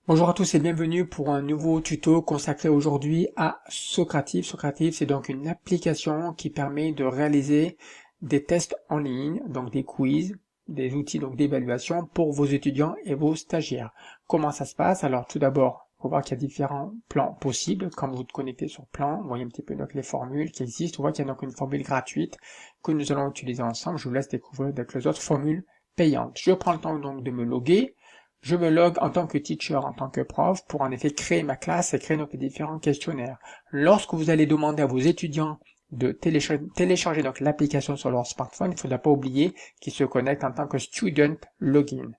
Bonjour à tous et bienvenue pour un nouveau tuto consacré aujourd'hui à Socrative. Socrative, c'est donc une application qui permet de réaliser des tests en ligne, donc des quiz, des outils donc d'évaluation pour vos étudiants et vos stagiaires. Comment ça se passe? Alors tout d'abord, il faut voir qu'il y a différents plans possibles. Quand vous vous connectez sur plan, vous voyez un petit peu donc les formules qui existent. On voit qu'il y a donc une formule gratuite que nous allons utiliser ensemble. Je vous laisse découvrir avec les autres formules payantes. Je prends le temps donc de me loguer. Je me logue en tant que teacher, en tant que prof, pour en effet créer ma classe et créer donc les différents questionnaires. Lorsque vous allez demander à vos étudiants de télécharger donc l'application sur leur smartphone, il ne faudra pas oublier qu'ils se connectent en tant que student login.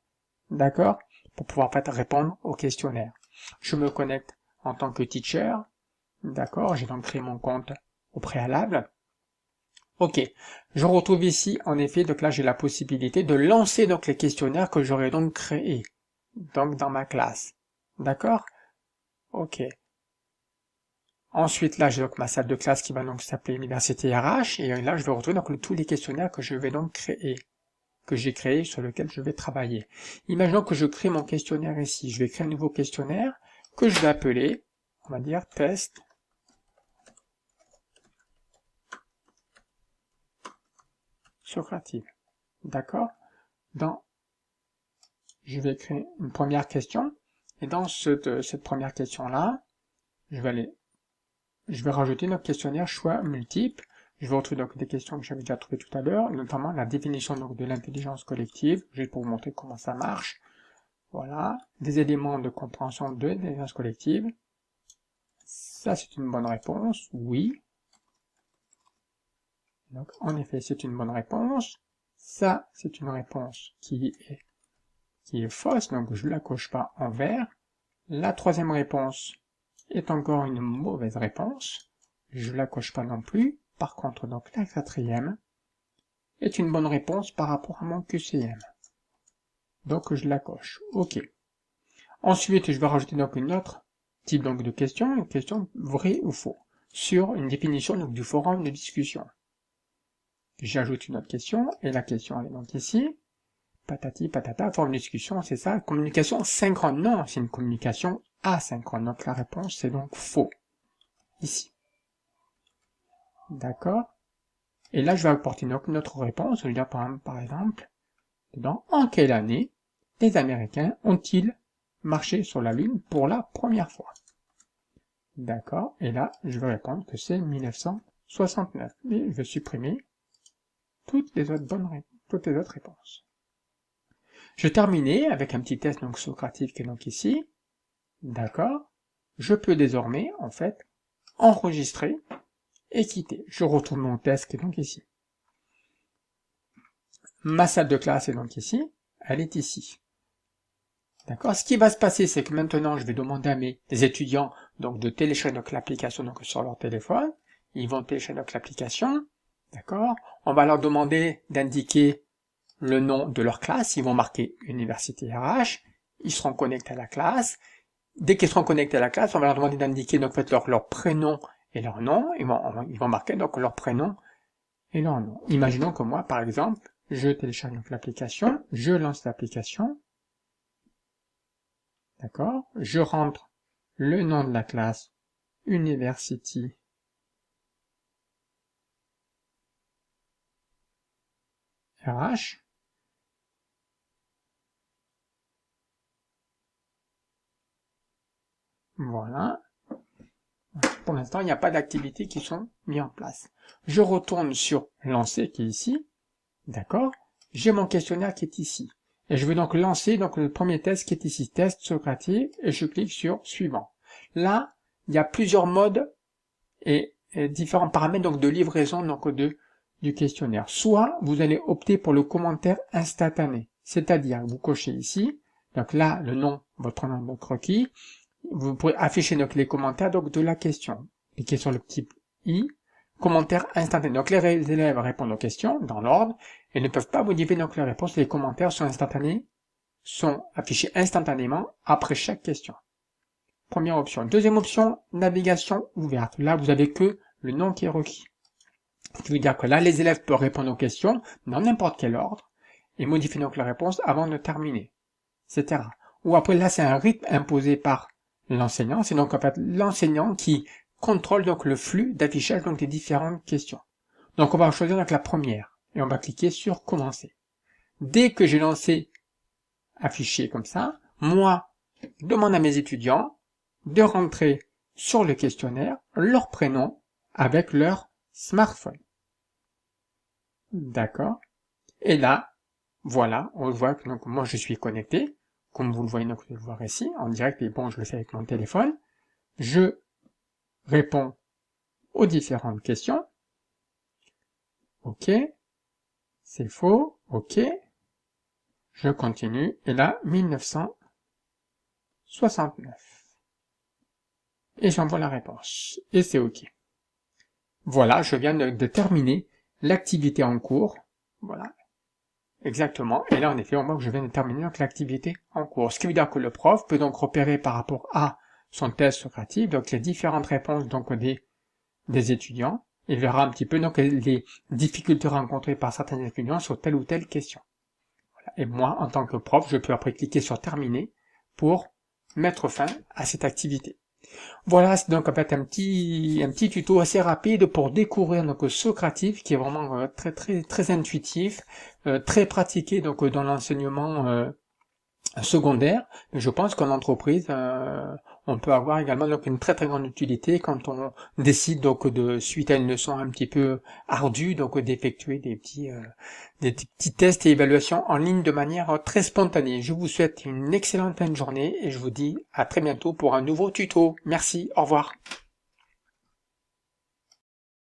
D'accord? Pour pouvoir en fait répondre au questionnaire. Je me connecte en tant que teacher. D'accord? J'ai donc créé mon compte au préalable. Ok, je retrouve ici en effet, donc là j'ai la possibilité de lancer donc les questionnaires que j'aurais donc créés, donc dans ma classe. D'accord? Ok. Ensuite là j'ai donc ma salle de classe qui va donc s'appeler Université RH, et là je vais retrouver donc tous les questionnaires que je vais donc créer, que j'ai créé, sur lesquels je vais travailler. Imaginons que je crée mon questionnaire ici, je vais créer un nouveau questionnaire que je vais appeler, on va dire test Socrative. D'accord? Je vais créer une première question, et dans cette première question-là, je vais rajouter notre questionnaire choix multiple. Je vais retrouver donc des questions que j'avais déjà trouvées tout à l'heure, notamment la définition donc de l'intelligence collective, juste pour vous montrer comment ça marche. Voilà, des éléments de compréhension de l'intelligence collective. Ça, c'est une bonne réponse, oui. Donc, en effet, c'est une bonne réponse. Ça, c'est une réponse qui est fausse, donc je ne la coche pas en vert. La troisième réponse est encore une mauvaise réponse. Je la coche pas non plus. Par contre, donc la quatrième est une bonne réponse par rapport à mon QCM. Donc je la coche. OK. Ensuite, je vais rajouter donc une autre type donc de question, une question vrai ou faux, sur une définition donc du forum de discussion. J'ajoute une autre question, et la question elle est donc ici. Patati patata, forum de discussion, c'est ça, communication synchrone. Non, c'est une communication asynchrone. Donc la réponse c'est donc faux. Ici. D'accord? Et là, je vais apporter notre réponse. Je vais dire par exemple, en quelle année les Américains ont-ils marché sur la Lune pour la première fois? D'accord? Et là, je vais répondre que c'est 1969. Et je vais supprimer toutes les autres réponses. Je vais terminer avec un petit test donc Socrative qui est donc ici. D'accord? Je peux désormais, en fait, enregistrer et quitter. Je retourne mon test qui est donc ici. Ma salle de classe est donc ici, elle est ici. D'accord? Ce qui va se passer, c'est que maintenant, je vais demander à mes étudiants donc de télécharger donc l'application donc sur leur téléphone. Ils vont télécharger donc l'application. D'accord? On va leur demander d'indiquer le nom de leur classe. Ils vont marquer Université RH. Ils seront connectés à la classe. Dès qu'ils seront connectés à la classe, on va leur demander d'indiquer donc en fait leur prénom et leur nom. Ils vont marquer donc leur prénom et leur nom. Imaginons que moi, par exemple, je télécharge donc l'application, je lance l'application, d'accord, je rentre le nom de la classe, University RH, voilà. Pour l'instant, il n'y a pas d'activités qui sont mises en place. Je retourne sur lancer qui est ici, d'accord, j'ai mon questionnaire qui est ici. Et je vais donc lancer donc le premier test qui est ici, test Socrative, et je clique sur suivant. Là, il y a plusieurs modes et différents paramètres donc de livraison donc du questionnaire. Soit vous allez opter pour le commentaire instantané, c'est-à-dire vous cochez ici, donc là le nom, votre nom donc requis, vous pourrez afficher donc les commentaires donc de la question. Cliquez sur le petit i, commentaire instantané. Donc les élèves répondent aux questions dans l'ordre et ne peuvent pas modifier donc les réponses. Les commentaires sont instantanés, sont affichés instantanément après chaque question. Première option. Deuxième option, navigation ouverte. Là, vous avez que le nom qui est requis. Ce qui veut dire que là, les élèves peuvent répondre aux questions dans n'importe quel ordre et modifier donc la réponse avant de terminer, etc. ou après là c'est un rythme imposé par l'enseignant, c'est donc en fait l'enseignant qui contrôle donc le flux d'affichage donc des différentes questions. Donc on va choisir donc la première et on va cliquer sur commencer. Dès que j'ai lancé afficher comme ça, moi je demande à mes étudiants de rentrer sur le questionnaire leur prénom avec leur smartphone. D'accord. Et là, voilà, on voit que donc moi je suis connecté, comme vous le voyez donc je vais le voir ici, en direct, et bon je le fais avec mon téléphone. Je réponds aux différentes questions. Ok, c'est faux, ok. Je continue, et là, 1969. Et j'envoie la réponse, et c'est ok. Voilà, je viens de terminer l'activité en cours. Voilà, exactement. Et là, en effet, on voit que je viens de terminer donc l'activité en cours. Ce qui veut dire que le prof peut donc repérer par rapport à son test socratique, donc les différentes réponses donc des étudiants, et verra un petit peu donc les difficultés rencontrées par certains étudiants sur telle ou telle question. Voilà. Et moi, en tant que prof, je peux après cliquer sur terminer pour mettre fin à cette activité. Voilà, c'est donc en fait un petit tuto assez rapide pour découvrir donc Socrative, qui est vraiment très intuitif, très pratiqué donc dans l'enseignement secondaire. Mais je pense qu'en entreprise, on peut avoir également donc une très grande utilité quand on décide donc de suite à une leçon un petit peu ardue donc d'effectuer des petits tests et évaluations en ligne de manière très spontanée. Je vous souhaite une excellente fin de journée et je vous dis à très bientôt pour un nouveau tuto. Merci, au revoir.